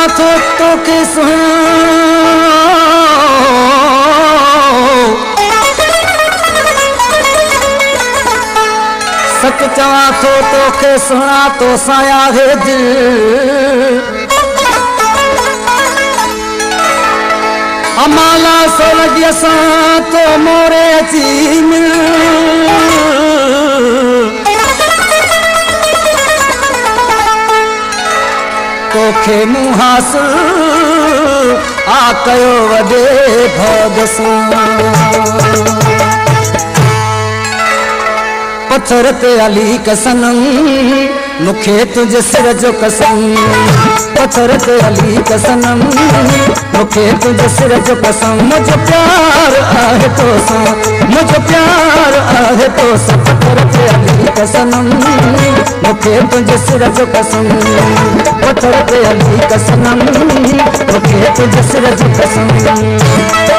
तो के सुना सच चवा तो के सुना तो साया है दिल अमाला सोलगिया सा तो मोरे अची मिल तोखे मुहास आ कयो वडे भगसा पत्थर ते अली कसनम मुखे तुझे सिर जो कसम पत्थर ते अली कसनम मुखे तुझे सिर जो कसम मुझे प्यार आहे तो सा मुझे प्यार आहे तो सा पत्थर ते अली कसनम मुखे तुझे सिर जो कसम पत्थर ते अली कसनम मुखे तुझे सिर जो कसम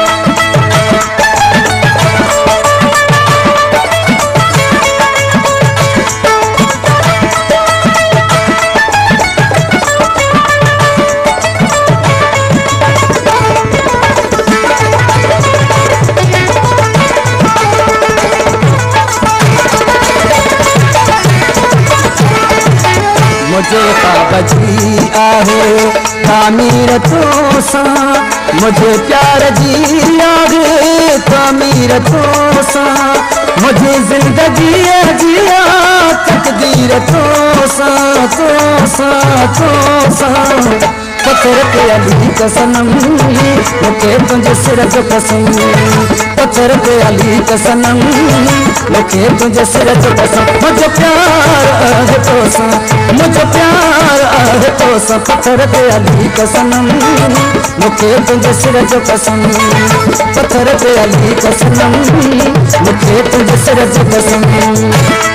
मुझे कागजी आहे तामीर तो सा मुझे प्यार जी आहे तामीर तो सा मुझे जिंदगी जिया तकदीर तो सा तो सा तो सा पत्थर पे अली कसनम मुझे तुझे सिर जो कसम पत्थर पे अली कसनम मुझे तुझे सिर जो कसम मुझे प्यार आहे तो सा मुझे प्यार आहे तो सा पत्थर पे अली कसनम मुझे तुझे सिर जो कसम पत्थर पे अली कसनम मुझे तुझे सिर जो कसम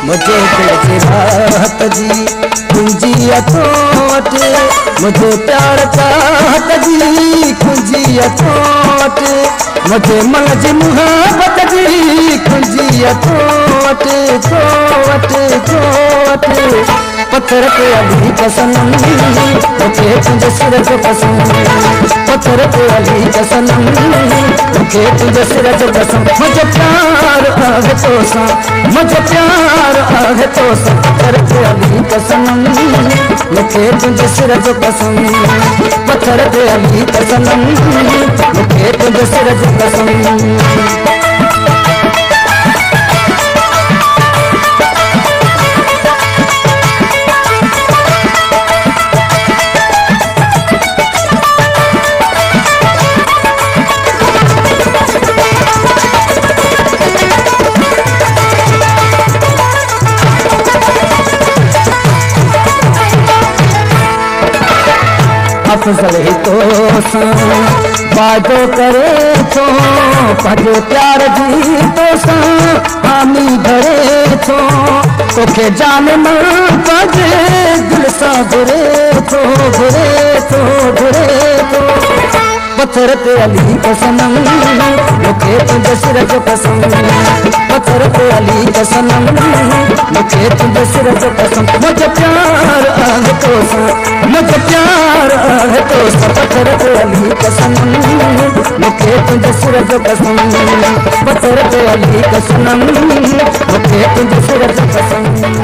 मुझे तेरी राहत जी कुंजिया तो अटे मुझे प्यार चाहत जी कुंजिया तो अटे मुझे मन जी मुहब्बत जी कुंजिया तो अटे तो अटे तो अटे पत्थर पे अली कसनम मुझे तुझे सिर जो कसम पत्थर पे अली कसनम मुझे तुझे सिर जो कसम मुझे प्यार आहे तो सा मुझे प्यार आहे तो सा पत्थर पे अली कसनम मुझे तुझे सिर जो कसम पत्थर पे अली कसनम मुझे तुझे सिर जो कसम अफजल ही तो सा वादो करे तो पंहिंजो प्यार जी तो सा हामी भरे तो तोखे जान मन पंहिंजे दिल सां घुरे तो घुरे तो घुरे तो पत्थर पे अली कसनम मुखे तुझे सिर जो कसम पत्थर पे अली कसनम मुखे तुझे सिर जो कसम मुझे प्यार आहे तो सा मुझे प्यार आहे तो सा पत्थर पे अली कसनम मुखे तुझे सिर जो कसम पत्थर पे अली कसनम मुखे तुझे सिर जो कसम